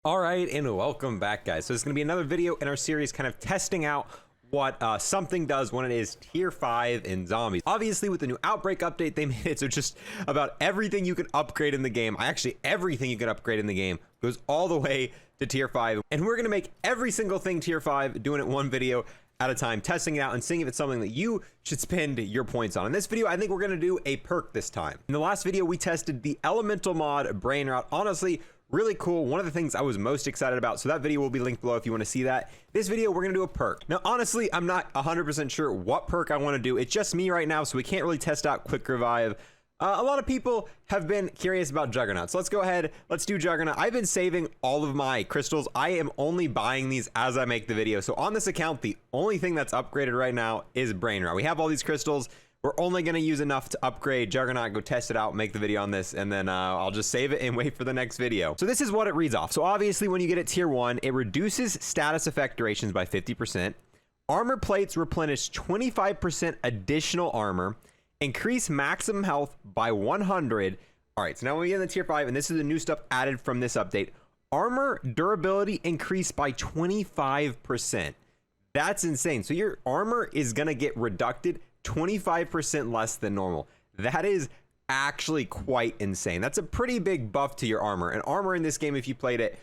All right, and welcome back, guys. So it's going to be another video in our series kind of testing out what something does when it is tier 5 in zombies. Obviously, with the new Outbreak update, they made it so just about everything you can upgrade in the game, actually everything you can upgrade in the game, goes all the way to tier 5. And we're going to make every single thing tier 5, doing it one video at a time, testing it out and seeing if it's something that you should spend your points on. In this video, I think we're going to do a perk this time. In the last video, we tested the elemental mod brain rot. Honestly, really cool. One of the things I was most excited about. So that video will be linked below if you want to see that. This video, we're going to do a perk. Now, honestly, I'm not 100% sure what perk I want to do. It's just me right now, so we can't really test out quick revive. A lot of people have been curious about Juggernaut. So let's go ahead. Let's do Juggernaut. I've been saving all of my crystals. I am only buying these as I make the video. So on this account, the only thing that's upgraded right now is brain rot. We have all these crystals. We're only going to use enough to upgrade Juggernaut, go test it out, make the video on this, and then I'll just save it and wait for the next video. So this is what it reads off. So obviously when you get it tier 1, it reduces status effect durations by 50%. Armor plates replenish 25% additional armor. Increase maximum health by 100. All right, so now we get in the tier 5, and this is the new stuff added from this update. Armor durability increased by 25%. That's insane. So your armor is going to get reducted 25% less than normal. That is actually quite insane. That's a pretty big buff to your armor. And armor in this game, if you played it,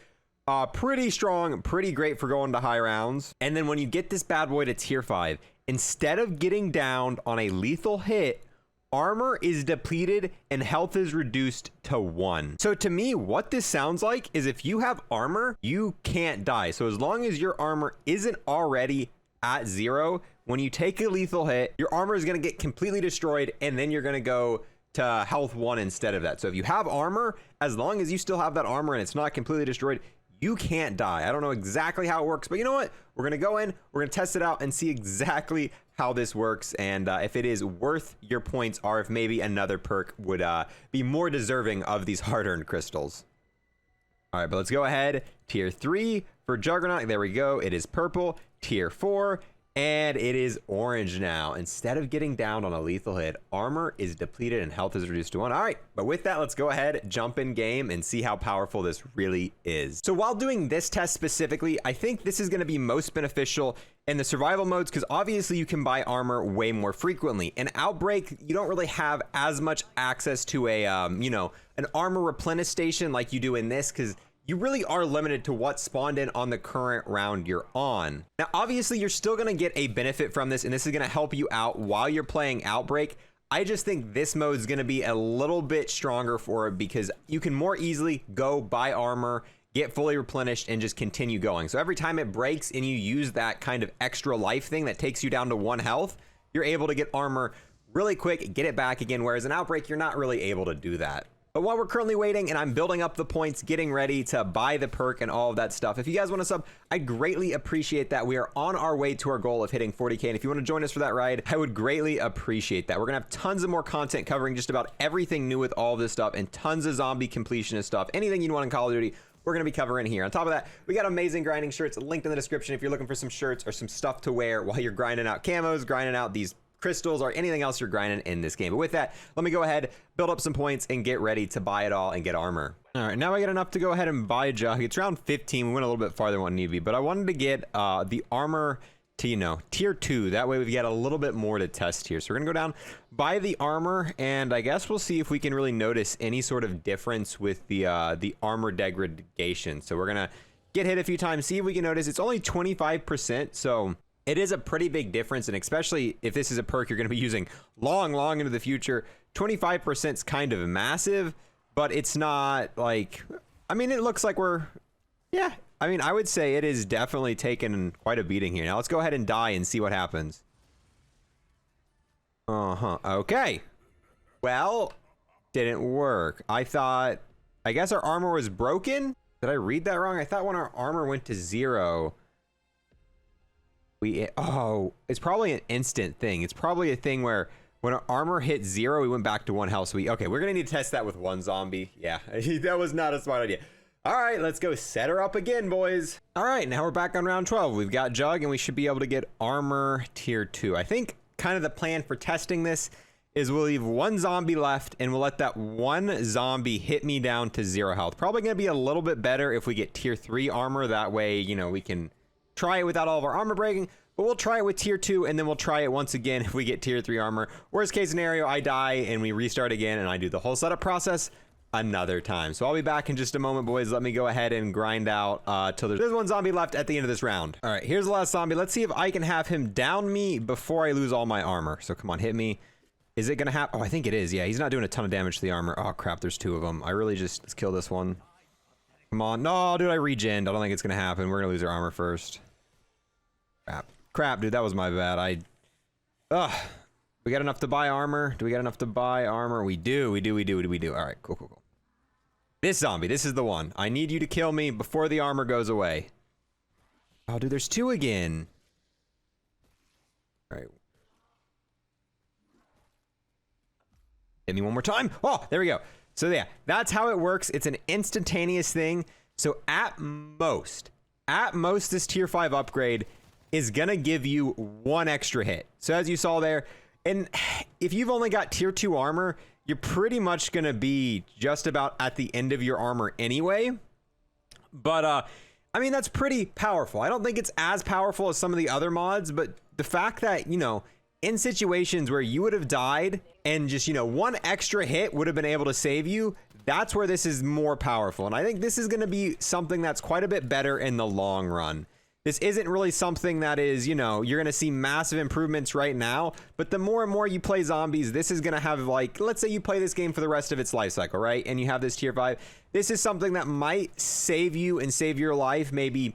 pretty strong, pretty great for going to high rounds. And then when you get this bad boy to tier 5, instead of getting downed on a lethal hit, armor is depleted and health is reduced to 1. So to me, what this sounds like is if you have armor, you can't die. So as long as your armor isn't already at 0, when you take a lethal hit, your armor is going to get completely destroyed, and then you're going to go to health 1 instead of that. So if you have armor, as long as you still have that armor and it's not completely destroyed, you can't die. I don't know exactly how it works, but you know what? We're going to go in, we're going to test it out and see exactly how this works, and if it is worth your points, or if maybe another perk would be more deserving of these hard-earned crystals. All right, but let's go ahead. Tier 3 for Juggernaut. There we go. It is purple. Tier 4. And it is orange now. Instead of getting down on a lethal hit, armor is depleted and health is reduced to 1. All right, but with that, let's go ahead, jump in game and see how powerful this really is. So while doing this test specifically, I think this is going to be most beneficial in the survival modes, because obviously you can buy armor way more frequently. In Outbreak, you don't really have as much access to a, an armor replenish station like you do in this, because you really are limited to what spawned in on the current round you're on. Now, obviously, you're still going to get a benefit from this, and this is going to help you out while you're playing Outbreak. I just think this mode is going to be a little bit stronger for it, because you can more easily go buy armor, get fully replenished, and just continue going. So every time it breaks and you use that kind of extra life thing that takes you down to 1 health, you're able to get armor really quick, get it back again, whereas in Outbreak, you're not really able to do that. But while we're currently waiting and I'm building up the points, getting ready to buy the perk and all of that stuff, if you guys want to sub, I'd greatly appreciate that. We are on our way to our goal of hitting 40K. And if you want to join us for that ride, I would greatly appreciate that. We're going to have tons of more content covering just about everything new with all this stuff, and tons of zombie completionist stuff. Anything you want in Call of Duty, we're going to be covering here. On top of that, we got amazing grinding shirts linked in the description if you're looking for some shirts or some stuff to wear while you're grinding out camos, grinding out these crystals, or anything else you're grinding in this game. But with that, let me go ahead, build up some points, and get ready to buy it all and get armor. All right, now I get enough to go ahead and buy Jug. It's around 15. We went a little bit farther than what need to be, but I wanted to get the armor to, tier 2. That way we get a little bit more to test here. So we're gonna go down, buy the armor, and I guess we'll see if we can really notice any sort of difference with the armor degradation. So we're gonna get hit a few times, see if we can notice. It's only 25%, so it is a pretty big difference, and especially if this is a perk you're going to be using long into the future. 25% is kind of massive, but it's not like, I mean, it looks like we're, yeah, I mean, I would say it is definitely taken quite a beating here. Now let's go ahead and die and see what happens. Okay. Well, didn't work. I guess our armor was broken. Did I read that wrong? I thought when our armor went to 0, it's probably an instant thing. It's probably a thing where when our armor hit 0, we went back to 1 health. So okay, we're gonna need to test that with 1 zombie. Yeah, that was not a smart idea. All right, let's go set her up again, boys. All right, now we're back on round 12. We've got Jug, and we should be able to get armor tier 2. I think kind of the plan for testing this is we'll leave one zombie left and we'll let that one zombie hit me down to 0 health. Probably going to be a little bit better if we get tier 3 armor. That way, you know, we can try it without all of our armor breaking, but we'll try it with tier 2 and then we'll try it once again if we get tier 3 armor. Worst case scenario, I die and we restart again and I do the whole setup process another time. So I'll be back in just a moment, boys. Let me go ahead and grind out till there's one zombie left at the end of this round. All right, here's the last zombie. Let's see if I can have him down me before I lose all my armor. So come on, hit me. Is it gonna happen? Oh, I think it is. Yeah, he's not doing a ton of damage to the armor. Oh crap, there's 2 of them. I really just, let's kill this one. Come on. No, dude, I regened. I don't think it's gonna happen. We're gonna lose our armor first. Crap, dude, that was my bad. We got enough to buy armor. Do we got enough to buy armor? We do. All right, cool. This zombie, this is the one. I need you to kill me before the armor goes away. Oh, dude, there's 2 again. All right. Hit me one more time. Oh, there we go. So yeah, that's how it works. It's an instantaneous thing. So at most, this tier 5 upgrade is gonna give you 1 extra hit. So as you saw there, and if you've only got tier 2 armor, you're pretty much gonna be just about at the end of your armor anyway. But I mean, that's pretty powerful. I don't think it's as powerful as some of the other mods, but the fact that, you know, in situations where you would have died and just, you know, 1 extra hit would have been able to save you, that's where this is more powerful. And I think this is going to be something that's quite a bit better in the long run. This isn't really something that is, you know, you're going to see massive improvements right now, but the more and more you play zombies, this is going to have, like, let's say you play this game for the rest of its life cycle, right? And you have this tier 5. This is something that might save you and save your life maybe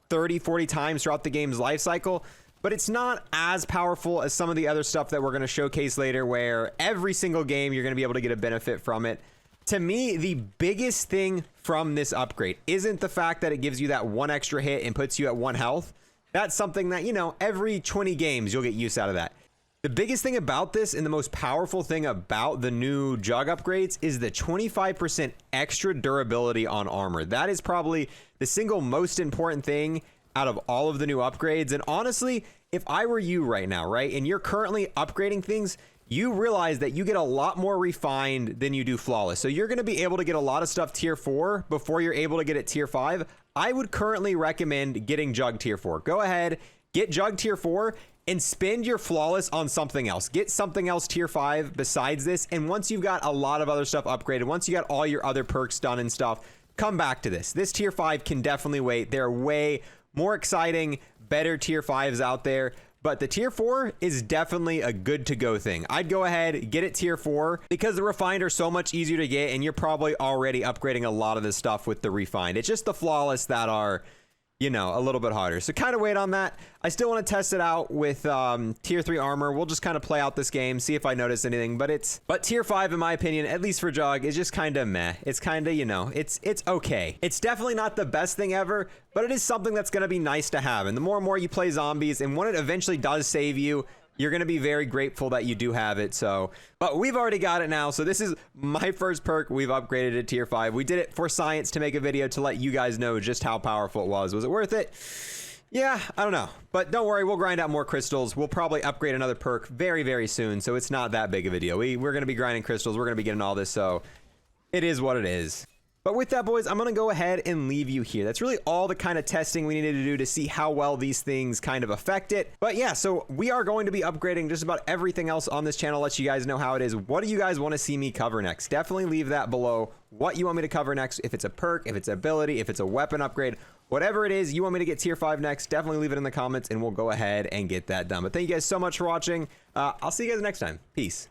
30, 40 times throughout the game's life cycle. But it's not as powerful as some of the other stuff that we're going to showcase later, where every single game you're going to be able to get a benefit from it. To me, the biggest thing from this upgrade isn't the fact that it gives you that 1 extra hit and puts you at 1 health. That's something that, you know, every 20 games you'll get use out of that. The biggest thing about this and the most powerful thing about the new Jug upgrades is the 25% extra durability on armor. That is probably the single most important thing out of all of the new upgrades. And honestly, if I were you right now, right, and you're currently upgrading things, you realize that you get a lot more refined than you do flawless. So you're going to be able to get a lot of stuff tier 4 before you're able to get it tier 5. I would currently recommend getting Jug tier 4. Go ahead, get Jug tier 4 and spend your flawless on something else. Get something else tier 5 besides this. And once you've got a lot of other stuff upgraded, once you got all your other perks done and stuff, come back to this. This tier 5 can definitely wait. There are way more exciting, better tier 5s out there, but the tier 4 is definitely a good to go thing. I'd go ahead, get it tier 4 because the refined are so much easier to get and you're probably already upgrading a lot of this stuff with the refined. It's just the flawless that are, you know, a little bit harder. So kind of wait on that. I still want to test it out with tier 3 armor. We'll just kind of play out this game, see if I notice anything, but tier 5, in my opinion, at least for Jug, is just kind of meh. It's kind of, you know, it's okay. It's definitely not the best thing ever, but it is something that's going to be nice to have. And the more and more you play zombies, and when it eventually does save you, you're going to be very grateful that you do have it. So, but we've already got it now. So this is my first perk. We've upgraded to tier 5. We did it for science to make a video to let you guys know just how powerful it was. Was it worth it? Yeah, I don't know. But don't worry, we'll grind out more crystals. We'll probably upgrade another perk very, very soon. So it's not that big of a deal. We're going to be grinding crystals. We're going to be getting all this. So it is what it is. But with that, boys, I'm going to go ahead and leave you here. That's really all the kind of testing we needed to do to see how well these things kind of affect it. But yeah, so we are going to be upgrading just about everything else on this channel, let you guys know how it is. What do you guys want to see me cover next? Definitely leave that below. What you want me to cover next, if it's a perk, if it's an ability, if it's a weapon upgrade, whatever it is you want me to get tier 5 next, definitely leave it in the comments and we'll go ahead and get that done. But thank you guys so much for watching. I'll see you guys next time. Peace.